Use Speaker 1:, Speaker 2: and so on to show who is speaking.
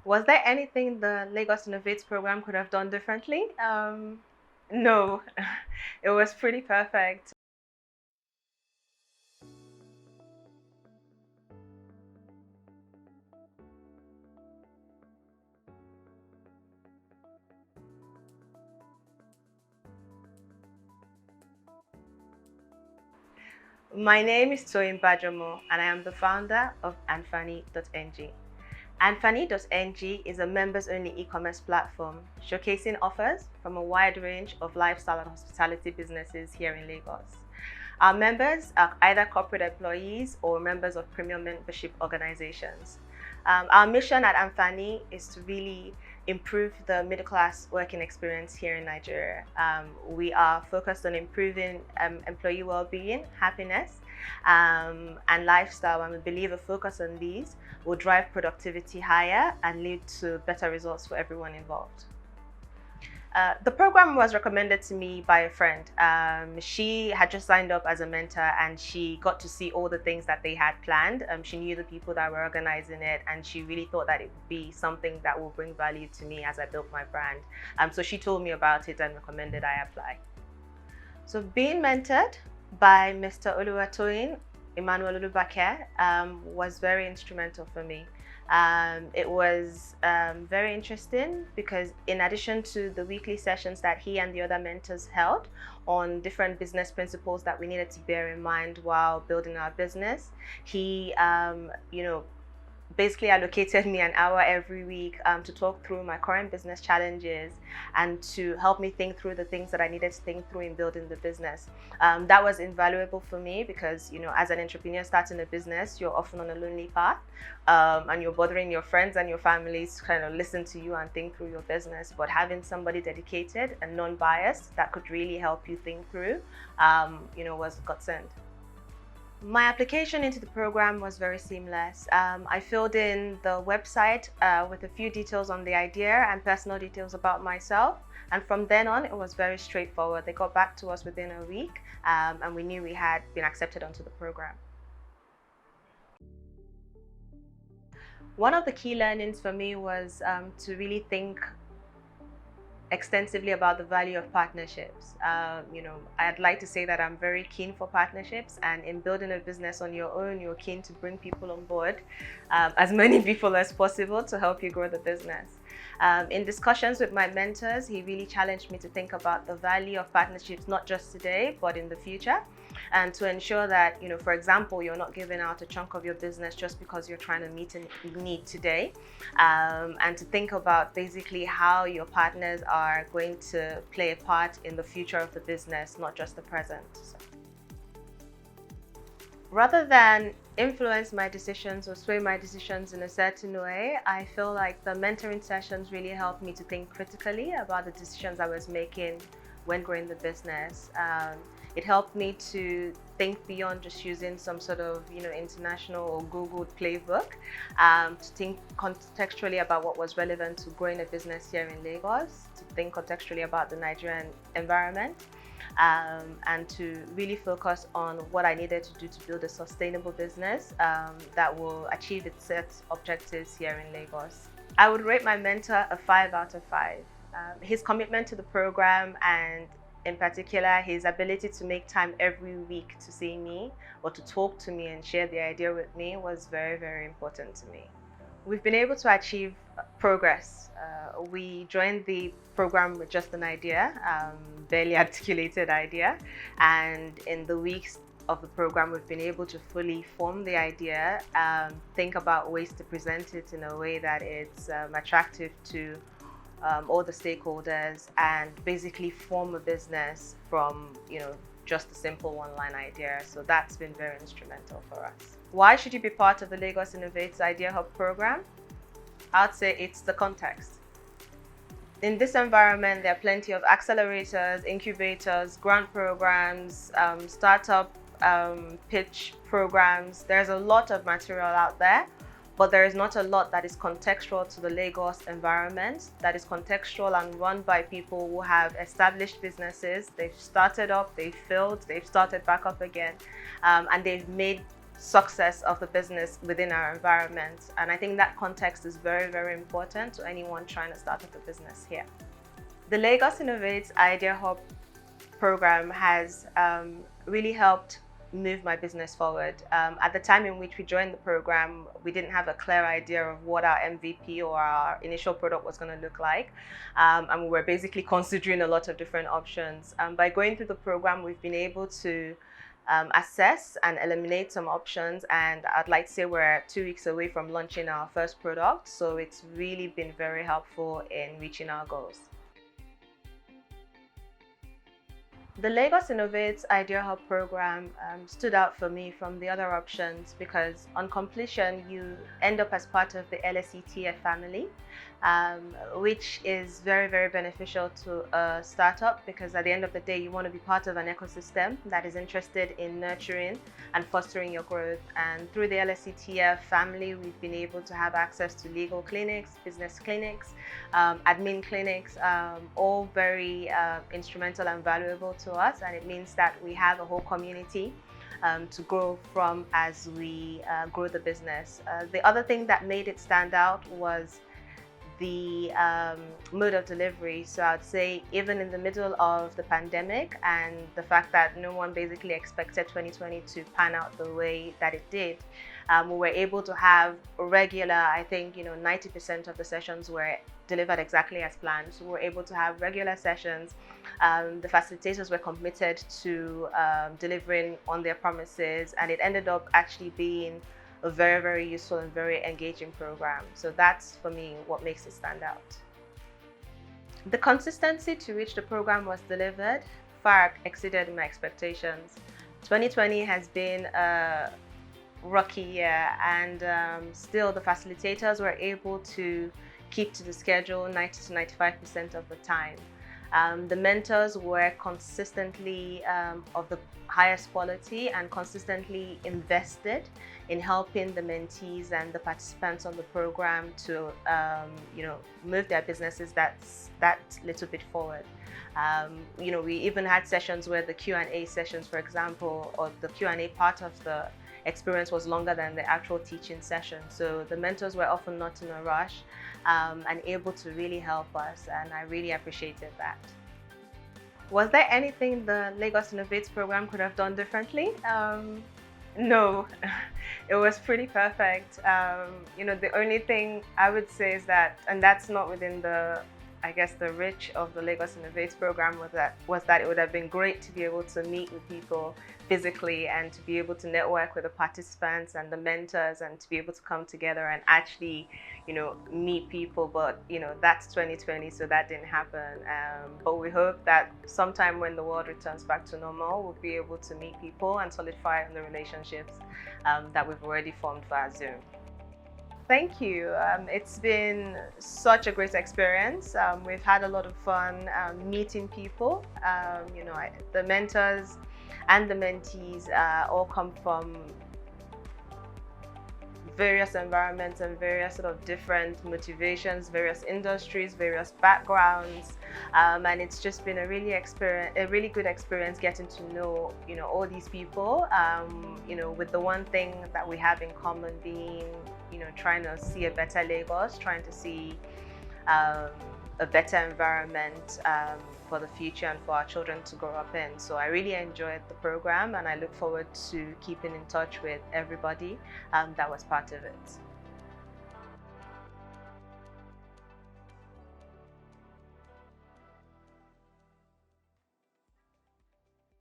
Speaker 1: Was there anything the Lagos Innovates program could have done differently? No, it was pretty perfect. My name is Toyin Bajomo, and I am the founder of Anfaani.ng. Anfaani.ng is a members-only e-commerce platform showcasing offers from a wide range of lifestyle and hospitality businesses here in Lagos. Our members are either corporate employees or members of premium membership organizations. Our mission at Anfaani is to really improve the middle class working experience here in Nigeria. We are focused on improving employee well-being, happiness, and lifestyle, and we believe a focus on these will drive productivity higher and lead to better results for everyone involved. The program was recommended to me by a friend. She had just signed up as a mentor and she got to see all the things that they had planned. She knew the people that were organizing it and she really thought that it would be something that will bring value to me as I built my brand. So she told me about it and recommended I apply. So being mentored by Mr. Oluwatoyin Emmanuel Olubake was very instrumental for me. It was very interesting because in addition to the weekly sessions that he and the other mentors held on different business principles that we needed to bear in mind while building our business, he, basically allocated me an hour every week to talk through my current business challenges and to help me think through the things that I needed to think through in building the business. That was invaluable for me because, as an entrepreneur starting a business, you're often on a lonely path and you're bothering your friends and your families to kind of listen to you and think through your business. But having somebody dedicated and non-biased that could really help you think through, was a godsend. My application into the program was very seamless. I filled in the website with a few details on the idea and personal details about myself. And from then on, it was very straightforward. They got back to us within a week and we knew we had been accepted onto the program. One of the key learnings for me was to really think extensively about the value of partnerships. I'd like to say that I'm very keen for partnerships, and in building a business on your own, you're keen to bring people on board, as many people as possible to help you grow the business. In discussions with my mentors, he really challenged me to think about the value of partnerships, not just today, but in the future. And to ensure that, for example, you're not giving out a chunk of your business just because you're trying to meet a need today. And to think about basically how your partners are going to play a part in the future of the business, not just the present. So, rather than influence my decisions or sway my decisions in a certain way, I feel like the mentoring sessions really helped me to think critically about the decisions I was making when growing the business. It helped me to think beyond just using some sort of, international or Googled playbook, to think contextually about what was relevant to growing a business here in Lagos, to think contextually about the Nigerian environment, and to really focus on what I needed to do to build a sustainable business that will achieve its set objectives here in Lagos. I would rate my mentor a 5 out of 5. His commitment to the program and in particular, his ability to make time every week to see me or to talk to me and share the idea with me was very, very important to me. We've been able to achieve progress. We joined the program with just an idea, barely articulated idea, and in the weeks of the program, we've been able to fully form the idea, think about ways to present it in a way that it's attractive to all the stakeholders, and basically form a business from just a simple one-line idea. So that's been very instrumental for us. Why should you be part of the Lagos Innovates Idea Hub program? I'd say it's the context. In this environment, there are plenty of accelerators, incubators, grant programs, startup pitch programs. There's a lot of material out there, but there is not a lot that is contextual to the Lagos environment, that is contextual and run by people who have established businesses. They've started up, they've failed, they've started back up again, and they've made success of the business within our environment. And I think that context is very, very important to anyone trying to start up a business here. The Lagos Innovates Idea Hub program has really helped move my business forward. At the time in which we joined the program, we didn't have a clear idea of what our MVP or our initial product was going to look like. And we were basically considering a lot of different options. By going through the program, we've been able to assess and eliminate some options, and I'd like to say we're 2 weeks away from launching our first product, so it's really been very helpful in reaching our goals. The Lagos Innovates Idea Hub program stood out for me from the other options because on completion, you end up as part of the LSETF family, which is very, very beneficial to a startup because at the end of the day, you want to be part of an ecosystem that is interested in nurturing and fostering your growth. And through the LSETF family, we've been able to have access to legal clinics, business clinics, admin clinics, all very instrumental and valuable to us, and it means that we have a whole community to grow from as we grow the business. The other thing that made it stand out was the mode of delivery. So I'd say even in the middle of the pandemic and the fact that no one basically expected 2020 to pan out the way that it did, we were able to have regular, I think, 90% of the sessions were delivered exactly as planned. So we were able to have regular sessions. The facilitators were committed to delivering on their promises, and it ended up actually being a very, very useful and very engaging program. So that's, for me, what makes it stand out. The consistency to which the program was delivered far exceeded my expectations. 2020 has been a rocky year, and still the facilitators were able to keep to the schedule 90 to 95% of the time. The mentors were consistently of the highest quality and consistently invested in helping the mentees and the participants on the program to move their businesses that little bit forward. We even had sessions where the Q&A sessions, for example, or the Q&A part of the experience was longer than the actual teaching session. So the mentors were often not in a rush and able to really help us, and I really appreciated that. Was there anything the Lagos Innovates program could have done differently? No, it was pretty perfect. The only thing I would say is that, and that's not within the reach of the Lagos Innovates program, was that it would have been great to be able to meet with people physically and to be able to network with the participants and the mentors and to be able to come together and actually, meet people. But, that's 2020, so that didn't happen. But we hope that sometime when the world returns back to normal, we'll be able to meet people and solidify on the relationships that we've already formed via Zoom. Thank you. It's been such a great experience. We've had a lot of fun meeting people. The mentors and the mentees all come from various environments and various sort of different motivations, various industries, various backgrounds, and it's just been a really good experience getting to know all these people. With the one thing that we have in common being trying to see a better Lagos, trying to see a better environment for the future and for our children to grow up in. So I really enjoyed the program, and I look forward to keeping in touch with everybody that was part of it.